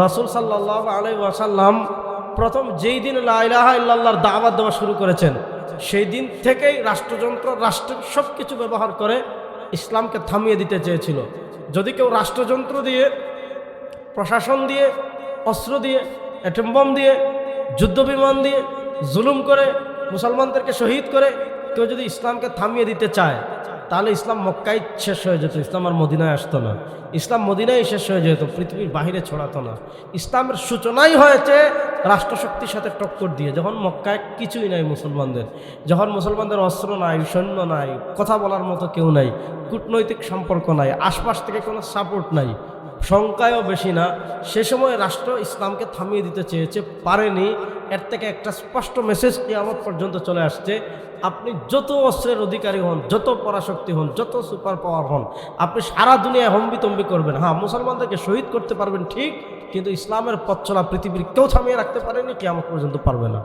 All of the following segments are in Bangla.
রাসূল সাল্লাল্লাহু আলাইহি ওয়াসাল্লাম প্রথম যেই দিন লা ইলাহা ইল্লাল্লাহর দাওয়াত দেওয়া শুরু করেছেন, সেই দিন থেকেই রাষ্ট্রযন্ত্র, রাষ্ট্রের সব কিছু ব্যবহার করে ইসলামকে থামিয়ে দিতে চেয়েছিল। যদি কেউ রাষ্ট্রযন্ত্র দিয়ে, প্রশাসন দিয়ে, অস্ত্র দিয়ে, অ্যাটম বোম দিয়ে, যুদ্ধবিমান দিয়ে জুলুম করে, মুসলমানদেরকে শহীদ করে কেউ যদি ইসলামকে থামিয়ে দিতে চায়, তাহলে ইসলাম মক্কায় শেষ হয়ে যেত, ইসলাম আর মদিনায় আসতো না। ইসলাম মদিনায় শেষ হয়ে যেত, পৃথিবীর বাহিরে ছড়াতো না। ইসলামের সূচনাই হয়েছে রাষ্ট্রশক্তির সাথে টক্কর দিয়ে, যখন মক্কায় কিছুই নাই মুসলমানদের, যখন মুসলমানদের অস্ত্র নাই, সৈন্য নাই, কথা বলার মতো কেউ নাই, কূটনৈতিক সম্পর্ক নাই, আশপাশ থেকে কোনো সাপোর্ট নাই, সংখ্যায়ও বেশি না, সে সময় রাষ্ট্র ইসলামকে থামিয়ে দিতে চেয়েছে, পারেনি। এর থেকে একটা স্পষ্ট মেসেজ কিয়ামত পর্যন্ত চলে আসছে, আপনি যত অস্ত্রের অধিকারী হন, যত পরাশক্তি হন, যত সুপার পাওয়ার হন, আপনি সারা দুনিয়ায় হম্বিতম্বি করবেন, হ্যাঁ মুসলমানদেরকে শহীদ করতে পারবেন ঠিক, কিন্তু ইসলামের পথ চলা পৃথিবীর কেউ থামিয়ে রাখতে পারেনি, কিয়ামত পর্যন্ত পারবে না।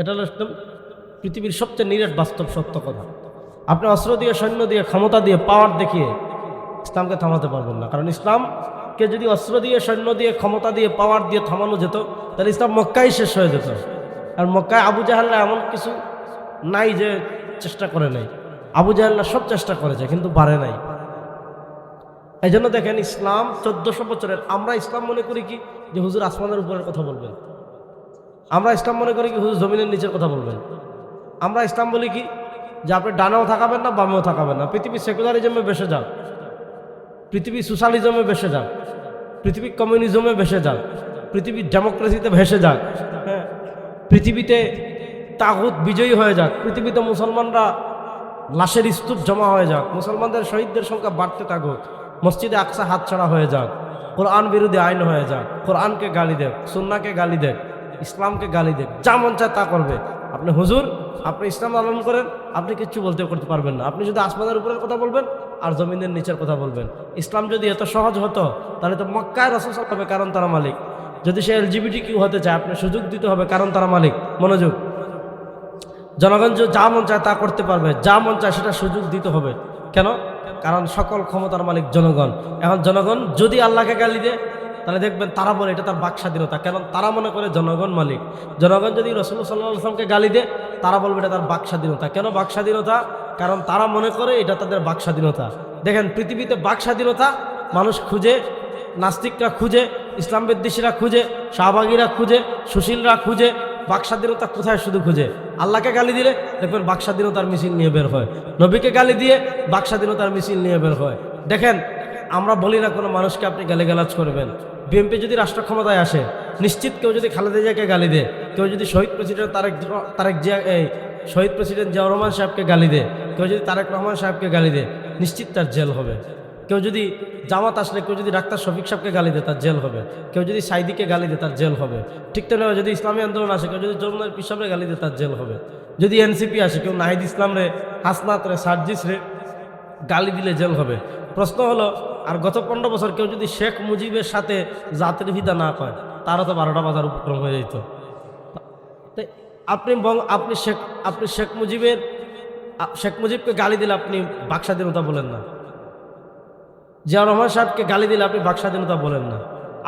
এটা হলো পৃথিবীর সবচেয়ে নিরেট বাস্তব সত্য কথা। আপনি অস্ত্র দিয়ে, সৈন্য দিয়ে, ক্ষমতা দিয়ে, পাওয়ার দেখিয়ে ইসলামকে থামাতে পারবেন না। কারণ ইসলামকে যদি অস্ত্র দিয়ে, সৈন্য দিয়ে, ক্ষমতা দিয়ে, পাওয়ার দিয়ে থামানো যেত, তাহলে ইসলাম মক্কায় শেষ হয়ে যেত। আর মক্কায় আবু জাহেলরা এমন কিছু নাই যে চেষ্টা করে নাই, আবু জাহেলরা সব চেষ্টা করেছে কিন্তু পারে নাই। এই জন্য দেখেন, ইসলাম 1400 বছরের, আমরা ইসলাম মনে করি কি যে হুজুর আসমানের উপরের কথা বলবেন, আমরা ইসলাম মনে করি কি হুজুর জমিনের নিচের কথা বলবেন, আমরা ইসলাম বলি কি যে আপনি ডানেও থাকাবেন না, বামেও থাকাবেন না, পৃথিবী সেকুলারিজমে বেসে যাক, পৃথিবী সোশ্যালিজমে ভেসে যাক, পৃথিবী কমিউনিজমে ভেসে যাক, পৃথিবী ডেমোক্রেসিতে ভেসে যাক, হ্যাঁ, পৃথিবীতে তাগুত বিজয়ী হয়ে যাক, পৃথিবীতে মুসলমানরা লাশের স্তূপ জমা হয়ে যাক, মুসলমানদের শহীদদের সংখ্যা বাড়তে থাকুক, মসজিদে আকসা হাতছাড়া হয়ে যাক, কোরআন বিরোধী আইন হয়ে যাক, কোরআনকে গালি দেখ, সুন্নাহকে গালি দেখ, ইসলামকে গালি দেখ, যা মন চায় তা করবে, আপনি হুজুর, আপনি ইসলাম পালন করেন, আপনি কিচ্ছু বলতে করতে পারবেন না। আপনি যদি আসমানের উপরের কথা বলবেন আর জমিনের নিচের কথা বলবেন। ইসলাম যদি এত সহজ হতো তাহলে তো মক্কায় রাসূল সাল্লাল্লাহু আলাইহি ওয়াসাল্লাম হবে, কারণ তারা মালিক। যদি সে LGBTQ হতে চায়, আপনি সুযোগ দিতে হবে, কারণ তারা মালিক। মনোযোগ, জনগণ যা মন চায় তা করতে পারবে, যা মন চায় সেটা সুযোগ দিতে হবে। কেন? কারণ সকল ক্ষমতার মালিক জনগণ। এখন জনগণ যদি আল্লাহকে গালি দেয়, তাহলে দেখবেন তারা বলে এটা তার বাক স্বাধীনতা, কারণ তারা মনে করে জনগণ মালিক। জনগণ যদি রাসূল সাল্লাল্লাহু আলাইহি ওয়াসাল্লামকে গালি দেয়, তারা বলবে এটা তার বাক স্বাধীনতা। কেন বাক স্বাধীনতা? কারণ তারা মনে করে এটা তাদের বাক স্বাধীনতা। দেখেন, পৃথিবীতে বাক স্বাধীনতা মানুষ খুঁজে, নাস্তিকরা খুঁজে, ইসলাম বিদ্বেষীরা খুঁজে, শাহবাগীরা খুঁজে, সুশীলরা খুঁজে। বাক স্বাধীনতা কোথায় শুধু খুঁজে? আল্লাহকে গালি দিলে দেখবেন বাক স্বাধীনতার মিছিল নিয়ে বের হয়, নবীকে গালি দিয়ে বাক স্বাধীনতার মিছিল নিয়ে বের হয়। দেখেন, আমরা বলি না কোনো মানুষকে আপনি গালিগালাজ করবেন। বিএনপি যদি রাষ্ট্র ক্ষমতায় আসে, নিশ্চিত কেউ যদি খালেদা জিয়াকে গালি দেয়, কেউ যদি শহীদ প্রেসিডেন্ট শহীদ প্রেসিডেন্ট জিয়াউর রহমান সাহেবকে গালি দেয়, কেউ যদি তারেক রহমান সাহেবকে গালি দেয়, নিশ্চিত তার জেল হবে। কেউ যদি জামাত আসলে, কেউ যদি ডাক্তার শফিক সাহেবকে গালি দেয়, তার জেল হবে। কেউ যদি সাইদিকে গালি দেয়, তার জেল হবে। ঠিক তেমনি যদি ইসলামী আন্দোলন আসে, কেউ যদি যমুনার পিসাবরে গালি দেয়, তার জেল হবে। যদি এনসিপি আসে, কেউ নাহিদ ইসলাম রে, হাসনাত রে, সার্জিস রে গালি দিলে জেল হবে। প্রশ্ন হলো, আর গত 15 বছর কেউ যদি শেখ মুজিবের সাথে জাতির ভিদা না কয়, তারও তো 12টা বাজার উপক্রম হয়ে যেত। তাই আপনি শেখ মুজিবকে গালি দিলে আপনি বাক স্বাধীনতা বলেন না, জিয়াউর রহমান সাহেবকে গালি দিলে আপনি বাক স্বাধীনতা বলেন না,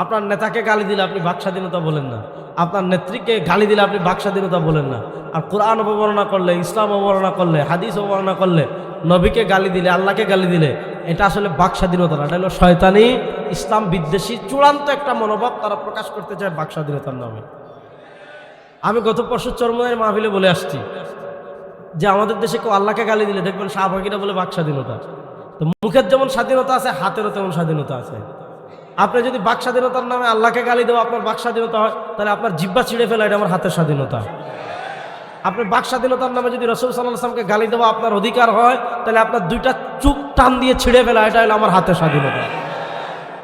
আপনার নেতাকে গালি দিলে আপনি বাক স্বাধীনতা বলেন না, আপনার নেত্রীকে গালি দিলে আপনি বাক স্বাধীনতা বলেন না। আর কোরআন অবমাননা করলে, ইসলাম অবমাননা করলে, হাদিস অবমাননা করলে, নবীকে গালি দিলে, আল্লাহকে গালি দিলে, এটা আসলে বাক স্বাধীনতা না, এটা হলো শয়তানি, ইসলাম বিদ্বেষী চূড়ান্ত একটা মনোভাব তারা প্রকাশ করতে চায় বাক স্বাধীনতার নামে। আমি গত পরশু চরমনাইয়ের মাহফিলে বলে আসছি যে আমাদের দেশে কেউ আল্লাহকে গালি দিলে দেখবেন শাহবাগীরা বলে বাক স্বাধীনতা। তো মুখের যেমন স্বাধীনতা আছে, হাতেরও তেমন স্বাধীনতা আছে। আপনি যদি বাক স্বাধীনতার নামে আল্লাহকে গালি দেওয়া আপনার বাক স্বাধীনতা হয়, তাহলে আপনার জিহ্বা ছিঁড়ে ফেলা এটা আমার হাতের স্বাধীনতা। আপনি বাক স্বাধীনতার নামে যদি রাসূল সাল্লাল্লাহু আলাইহি ওয়াসাল্লামকে গালি দেওয়া আপনার অধিকার হয়, তাহলে আপনার দুইটা চুপ টান দিয়ে ছিঁড়ে ফেলা এটা হলো আমার হাতের স্বাধীনতা।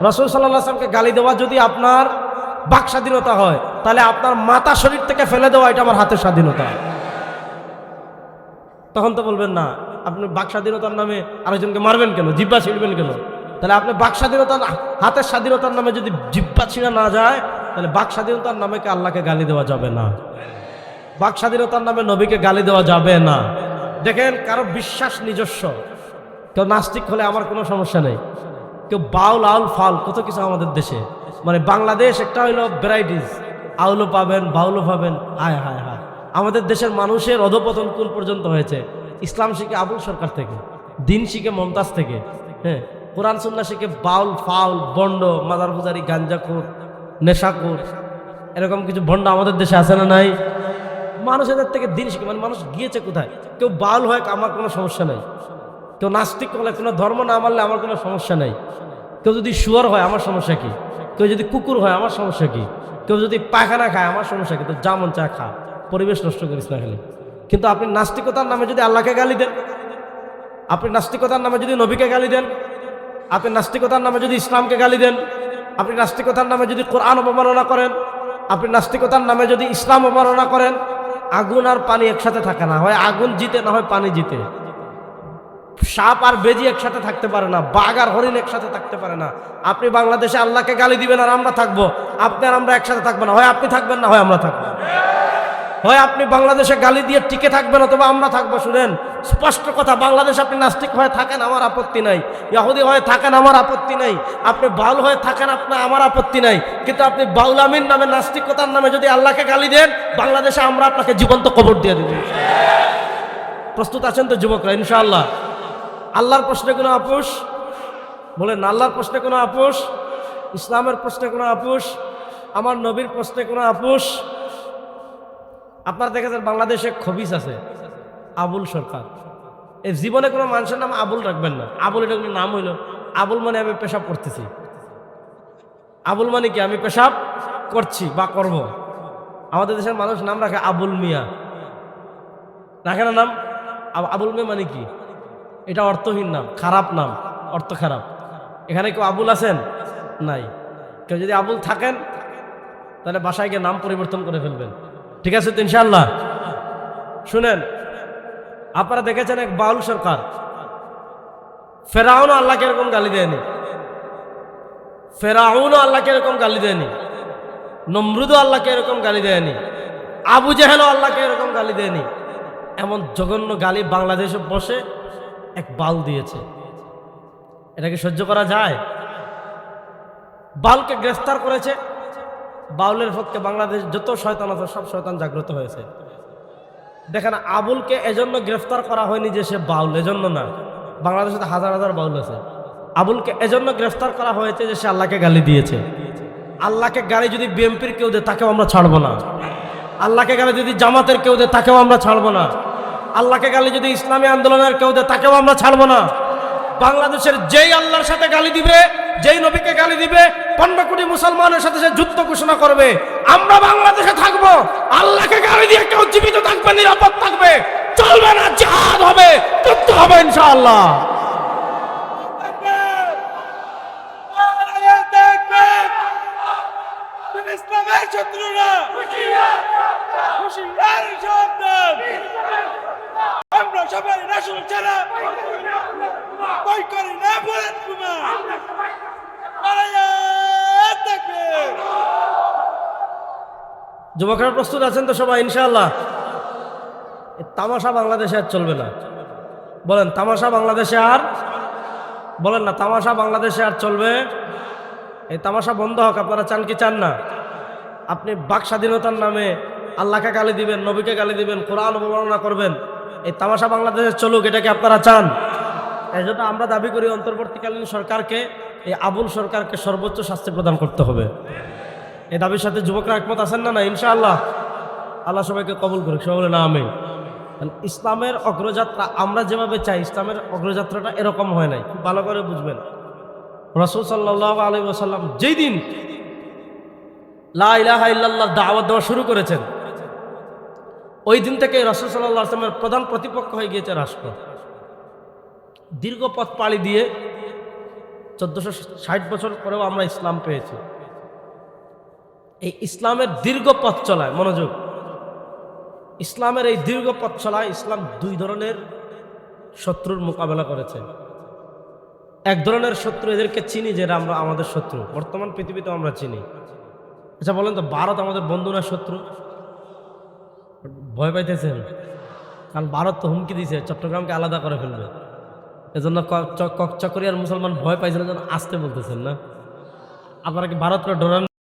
রাসূল সাল্লাল্লাহু আলাইহি ওয়াসাল্লামকে গালি দেওয়া যদি আপনার বাক স্বাধীনতা হয়, তাহলে আপনার মাথা শরীর থেকে ফেলে দেওয়া এটা আমার হাতের স্বাধীনতা। তখন তো বলবেন না, আপনি বাক স্বাধীনতার নামে আরেকজনকে মারবেন কেন, জিহ্বা ছিঁড়বেন কেন? তাহলে আপনি বাক স্বাধীনতার, হাতের স্বাধীনতার নামে যদি জিহ্বা ছিঁড়া না যায়, তাহলে বাক স্বাধীনতার নামে কি আল্লাহকে গালি দেওয়া যাবে না? বাক স্বাধীনতার নামে নবীকে গালি দেওয়া যাবে না। দেখেন, কারো বিশ্বাস নিজস্ব, কেউ নাস্তিক হলে আমার কোনো সমস্যা নেই, কেউ বাউল আউল ফাল কত কিছু আমাদের দেশে, মানে বাংলাদেশ একটা হইল ভ্যারাইটিস, আউলো পাবেন, বাউলো পাবেন। হায় হায় হায়, আমাদের দেশের মানুষের অধপতন কোন পর্যন্ত হয়েছে? ইসলাম শিখে আবুল সরকার থেকে, দিন শিখে মমতাজ থেকে, হ্যাঁ, কোরআন সুন্নাহ শিখে বাউল ফাউল বন্ড মাদার পূজারি গাঞ্জাখোর নেশাখোর, এরকম কিছু ভণ্ড আমাদের দেশে আছে না নাই? মানুষ এদের থেকে দিন শিখে, মানে মানুষ গিয়েছে কোথায়? কেউ বাউল হয় আমার কোনো সমস্যা নেই, কেউ নাস্তিক হলে, কোনো ধর্ম না মানলে আমার কোনো সমস্যা নেই, কেউ যদি শুয়ার হয় আমার সমস্যা কি, কেউ যদি কুকুর হয় আমার সমস্যা কি, কেউ যদি পায়খানা খায় আমার সমস্যা কি? তো যা মন চা খা, পরিবেশ নষ্ট করিস না খালি। কিন্তু আপনি নাস্তিকতার নামে যদি আল্লাহকে গালি দেন, আপনি নাস্তিকতার নামে যদি নবীকে গালি দেন, আপনি নাস্তিকতার নামে যদি ইসলামকে গালি দেন, আপনি নাস্তিকতার নামে যদি কোরআন অবমাননা করেন, আপনি নাস্তিকতার নামে যদি ইসলাম অবমাননা করেন, আগুন আর পানি একসাথে থাকে না, হয় আগুন জিতে না হয় পানি জিতে। সাপ আর বেজি একসাথে থাকতে পারে না, বাঘ আর হরিণ একসাথে থাকতে পারে না। আপনি বাংলাদেশে আল্লাহকে গালি দিবেন আর আমরা থাকবো, আপনি আর আমরা একসাথে থাকবো না, হয় আপনি থাকবেন না হয় আমরা থাকবো। হয় আপনি বাংলাদেশে গালি দিয়ে টিকে থাকবেন অথবা আমরা থাকবো। শুনেন, স্পষ্ট কথা, বাংলাদেশে আপনি নাস্তিক হয়ে থাকেন আমার আপত্তি নাই, ইহুদি হয়ে থাকেন আমার আপত্তি নাই, আপনি বাউল হয়ে থাকেন আপনার আমার আপত্তি নাই, কিন্তু আপনি বাউল আমিন নামে নাস্তিকতার নামে যদি আল্লাহকে গালি দেন, বাংলাদেশে আমরা আপনাকে জীবন্ত কবর দিয়ে দেব। প্রস্তুত আছেন তো যুবকরা? ইনশাআল্লাহ। আল্লাহর প্রশ্নে কোনো আপোষ? বলেন, আল্লাহর প্রশ্নে কোনো আপোষ? ইসলামের প্রশ্নে কোনো আপোষ? আমার নবীর প্রশ্নে কোনো আপোষ? আপনারা দেখেছেন বাংলাদেশে খবিস আছে আবুল সরকার, এই জীবনে কোনো মানুষের নাম আবুল রাখবেন না। আবুল এটা কোনো নাম হইল? আবুল মানে আমি পেশাব করতেছি, আবুল মানে কি আমি পেশাব করছি বা করব। আমাদের দেশের মানুষ নাম রাখে আবুল মিয়া, রাখে না নাম? আবুল মিয়া মানে কি? এটা অর্থহীন নাম, খারাপ নাম, অর্থ খারাপ। এখানে কেউ আবুল আছেন? নাই। কেউ যদি আবুল থাকেন তাহলে বাসায় গিয়ে নাম পরিবর্তন করে ফেলবেন, ঠিক আছে তো ইনশাআল্লাহ? শুনেন, আপনারা দেখেছেন এক বাউল সরকার, ফেরাউনও আল্লাহকে এরকম গালি দেয়নি, ফেরাউনও আল্লাহকে এরকম গালি দেয়নি, নমরুদও আল্লাহকে এরকম গালি দেয়নি, আবু জেহেলও আল্লাহকে এরকম গালি দেয়নি। এমন জঘন্য গালি বাংলাদেশে বসে এক বাউল দিয়েছে, এটাকে সহ্য করা যায়? বাউলকে গ্রেফতার করেছে, বাউলের পক্ষে বাংলাদেশ যত শয়তান আছে সব শয়তান জাগ্রত হয়েছে। দেখেন, আবুলকে এজন্য গ্রেফতার করা হয়নি যে সে বাউল, এজন্য না। বাংলাদেশে তো হাজার হাজার বাউল আছে। আবুলকে এজন্য গ্রেফতার করা হয়েছে যে সে আল্লাহকে গালি দিয়েছে। আল্লাহকে গালি যদি বিএনপির কেউ দেয় তাকেও আমরা ছাড়বো না, আল্লাহকে গালি যদি জামাতের কেউ দেয় তাকেও আমরা ছাড়বো না, আল্লাহকে গালি যদি ইসলামী আন্দোলনের কেউ দেয় তাকেও আমরা ছাড়বো না। বাংলাদেশের যেই আল্লাহর সাথে গালি দিবে, যেই নবীকে গালি দিবে, 15 কোটি মুসলমানের সাথে সে যুদ্ধ ঘোষণা করবে, আমরা বাংলাদেশে থাকবো। আল্লাহকে গালি দিয়ে কেউ জীবিত থাকবে, নিরাপদ থাকবে, চলবে না, জিহাদ হবে, যুদ্ধ হবে ইনশাআল্লাহ। ইসলামের শত্রুরা আমরা সবাই রাসূল ছাড়া ভয় করি না। বলেন যুবকরা প্রস্তুত আছেন তো সবাই ইনশাআল্লাহ? তামাশা বাংলাদেশে আর চলবে না। বলেন, তামাশা বাংলাদেশে আর, বলেন না, তামাশা বাংলাদেশে আর চলবে? এই তামাশা বন্ধ হোক। আপনারা চান কি চান না? আপনি বাক স্বাধীনতার নামে আল্লাহকে গালি দিবেন, নবীকে গালি দিবেন, কোরআন অবমাননা করবেন, এই তামাশা বাংলাদেশে চলুক, এটা কি আপনারা চান? এই জন্য আমরা দাবি করি অন্তর্বর্তীকালীন সরকারকে, এই আবুল সরকারকে সর্বোচ্চ শাস্তি প্রদান করতে হবে। এই দাবির সাথে যুবকরা একমত আছেন না? না ইনশাআল্লাহ? আল্লাহ সবাইকে কবুল করুক, সবাই বলে না আমিন। ইসলামের অগ্রযাত্রা আমরা যেভাবে চাই, ইসলামের অগ্রযাত্রাটা এরকম হয় নাই, খুব ভালো করে বুঝবেন। রাসূল সাল্লাল্লাহু আলাইহি ওয়াসাল্লাম যেই দিন লা ইলাহা ইল্লাল্লাহ দাওয়াত দেওয়া শুরু করেছেন, ওই দিন থেকে রাসূল সাল্লাল্লাহু আলাইহি ওয়াসাল্লামের প্রধান প্রতিপক্ষ হয়ে গিয়েছে রাষ্ট্র। দীর্ঘ পথ পাড়ি দিয়ে 1460 বছর পরেও আমরা ইসলাম পেয়েছি। এই ইসলামের দীর্ঘ পথ চলায়, মনোযোগ, ইসলামের এই দীর্ঘ পথ চলায় ইসলাম দুই ধরনের শত্রুর মোকাবেলা করেছে। এক ধরনের শত্রু, এদেরকে চিনি, যেটা আমরা আমাদের শত্রু বর্তমান পৃথিবীতে আমরা চিনি। আচ্ছা বলেন তো, ভারত আমাদের বন্ধু না শত্রু? ভয় পাইতেছেন? কারণ ভারত তো হুমকি দিয়েছে চট্টগ্রামকে আলাদা করে ফেলবে। এজন্য ককচকরিয়ার মুসলমান ভয় পাইছেন, আসতে বলতেছেন না? আপনারা কি ভারতকে ডরান?